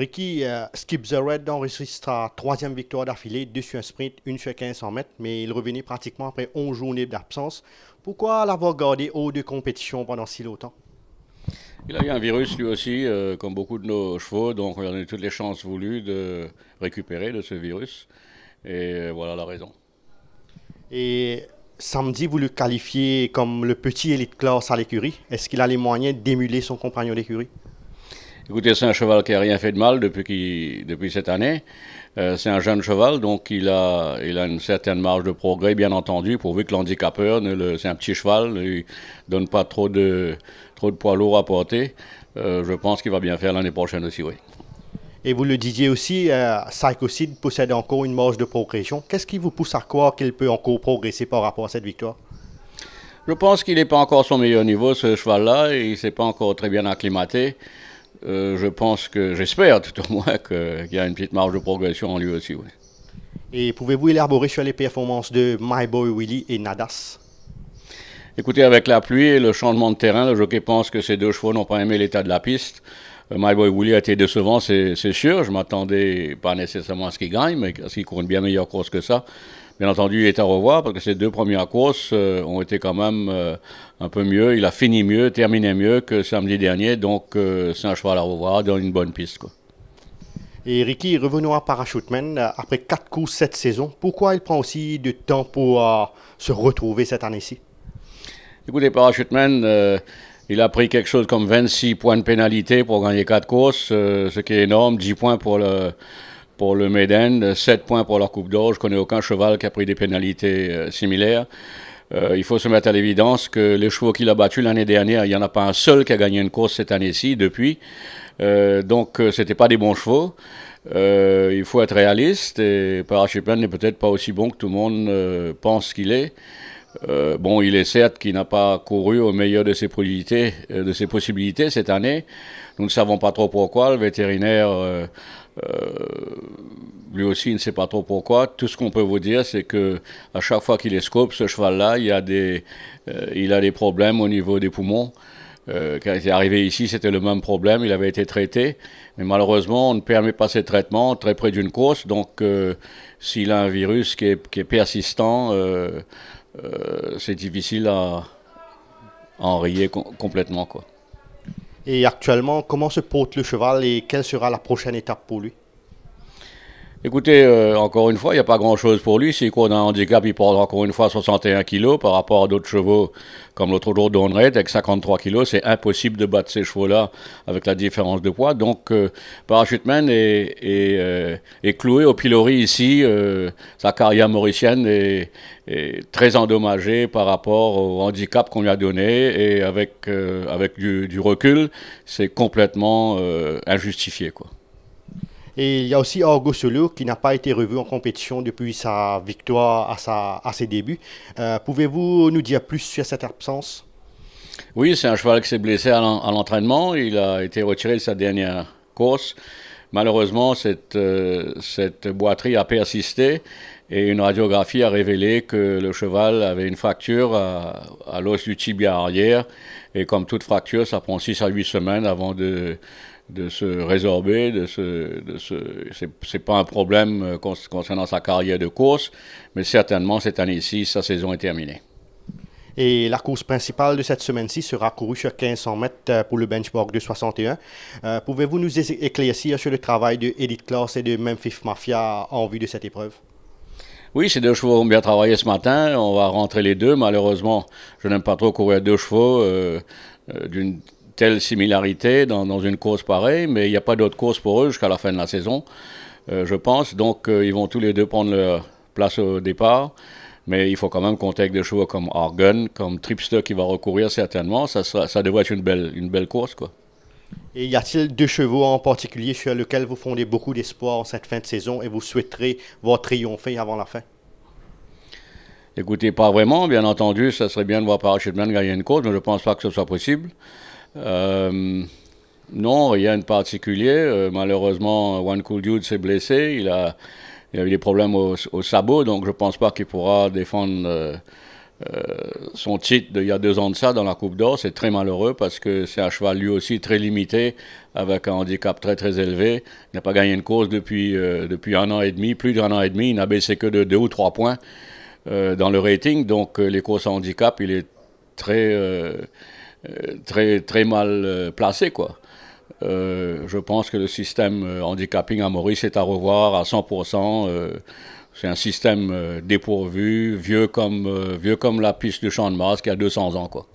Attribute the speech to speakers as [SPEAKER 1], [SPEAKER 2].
[SPEAKER 1] Ricky, Skip the Red enregistre sa troisième victoire d'affilée, deux sur un sprint, une sur 1500 mètres, mais il revenait pratiquement après 11 journées d'absence. Pourquoi l'avoir gardé hors de compétition pendant si longtemps?
[SPEAKER 2] Il a eu un virus lui aussi, comme beaucoup de nos chevaux, donc on a eu toutes les chances voulues de récupérer de ce virus. Et voilà la raison.
[SPEAKER 1] Et samedi, vous le qualifiez comme le petit élite classe à l'écurie. Est-ce qu'il a les moyens d'émuler son compagnon d'écurie?
[SPEAKER 2] Écoutez, c'est un cheval qui n'a rien fait de mal depuis cette année. C'est un jeune cheval, donc il a une certaine marge de progrès, bien entendu, pourvu que l'handicapeur, c'est un petit cheval, ne lui donne pas trop de poids lourd à porter. Je pense qu'il va bien faire l'année prochaine aussi, oui.
[SPEAKER 1] Et vous le disiez aussi, Psychocide possède encore une marge de progression. Qu'est-ce qui vous pousse à croire qu'il peut encore progresser par rapport à cette victoire?
[SPEAKER 2] Je pense qu'il n'est pas encore à son meilleur niveau, ce cheval-là, et il ne s'est pas encore très bien acclimaté. J'espère tout au moins qu'il y a une petite marge de progression en lui aussi, oui.
[SPEAKER 1] Et pouvez-vous élaborer sur les performances de My Boy Willie et Nadas?
[SPEAKER 2] Écoutez, avec la pluie et le changement de terrain, le jockey pense que ces deux chevaux n'ont pas aimé l'état de la piste. My Boy Willie a été décevant, c'est sûr. Je m'attendais pas nécessairement à ce qu'il gagne, mais à ce qu'il court une bien meilleure course que ça. Bien entendu, il est à revoir parce que ces deux premières courses ont été quand même un peu mieux. Il a fini mieux, terminé mieux que samedi dernier. Donc, c'est un cheval à revoir dans une bonne piste, quoi.
[SPEAKER 1] Et Ricky, revenons à Parachuteman. Après 4 courses cette saison, pourquoi il prend aussi du temps pour se retrouver cette année-ci?
[SPEAKER 2] Écoutez, Parachuteman, il a pris quelque chose comme 26 points de pénalité pour gagner 4 courses, ce qui est énorme. 10 points pour le Maiden, 7 points pour la Coupe d'Or. Je ne connais aucun cheval qui a pris des pénalités similaires. Il faut se mettre à l'évidence que les chevaux qu'il a battus l'année dernière, il n'y en a pas un seul qui a gagné une course cette année-ci depuis. Donc, ce n'était pas des bons chevaux. Il faut être réaliste et Parachuteman n'est peut-être pas aussi bon que tout le monde pense qu'il est. Bon, il est certes qu'il n'a pas couru au meilleur de ses possibilités cette année. Nous ne savons pas trop pourquoi. Le vétérinaire, lui aussi, il ne sait pas trop pourquoi. Tout ce qu'on peut vous dire, c'est que à chaque fois qu'il escope, ce cheval-là, il a des problèmes au niveau des poumons. Quand il est arrivé ici, c'était le même problème. Il avait été traité. Mais malheureusement, on ne permet pas ces traitements très près d'une course. Donc, s'il a un virus qui est persistant, c'est difficile à enrayer complètement, quoi.
[SPEAKER 1] Et actuellement, comment se porte le cheval et quelle sera la prochaine étape pour lui?
[SPEAKER 2] Écoutez, encore une fois, il n'y a pas grand-chose pour lui. S'il court d'un handicap, il porte encore une fois 61 kilos par rapport à d'autres chevaux comme l'autre jour Dawnred avec 53 kilos. C'est impossible de battre ces chevaux-là avec la différence de poids. Donc, Parachuteman est cloué au pilori ici. Sa carrière mauricienne est très endommagée par rapport au handicap qu'on lui a donné. Et avec du recul, c'est complètement injustifié, quoi.
[SPEAKER 1] Et il y a aussi Argo Solo qui n'a pas été revu en compétition depuis sa victoire à ses débuts. Pouvez-vous nous dire plus sur cette absence?
[SPEAKER 2] Oui, c'est un cheval qui s'est blessé à l'entraînement. Il a été retiré de sa dernière course. Malheureusement, cette boiterie a persisté et une radiographie a révélé que le cheval avait une fracture à l'os du tibia arrière. Et comme toute fracture, ça prend 6 à 8 semaines avant de se résorber. C'est pas un problème concernant sa carrière de course, mais certainement cette année-ci, sa saison est terminée.
[SPEAKER 1] Et la course principale de cette semaine-ci sera courue sur 1500 mètres pour le benchmark de 61. Pouvez-vous nous éclaircir sur le travail de Elite Class et de Memphis Mafia en vue de cette épreuve?
[SPEAKER 2] Oui, ces deux chevaux ont bien travaillé ce matin. On va rentrer les deux. Malheureusement, je n'aime pas trop courir deux chevaux d'une telle similarité dans une course pareille, mais il n'y a pas d'autre course pour eux jusqu'à la fin de la saison, je pense. Donc, ils vont tous les deux prendre leur place au départ. Mais il faut quand même compter avec des chevaux comme Argon, comme Tripster qui va recourir certainement. Ça devrait être une belle course, quoi.
[SPEAKER 1] Et y a-t-il deux chevaux en particulier sur lesquels vous fondez beaucoup d'espoir en cette fin de saison et vous souhaiterez voir triompher avant la fin?
[SPEAKER 2] Écoutez, pas vraiment. Bien entendu, ça serait bien de voir Parachuteman gagner une course, mais je ne pense pas que ce soit possible. Non, rien de particulier. Malheureusement, One Cool Dude s'est blessé. Il a eu des problèmes au sabot, donc je ne pense pas qu'il pourra défendre son titre d'il y a 2 ans de ça dans la Coupe d'Or. C'est très malheureux parce que c'est un cheval lui aussi très limité, avec un handicap très très élevé. Il n'a pas gagné une course depuis 1 an et demi, plus d'1 an et demi. Il n'a baissé que de 2 ou 3 points dans le rating. Donc les courses à handicap, il est très mal placé, quoi. Je pense que le système handicapping à Maurice est à revoir à 100%. C'est un système dépourvu, vieux comme la piste de Champ de Mars qui a 200 ans, quoi.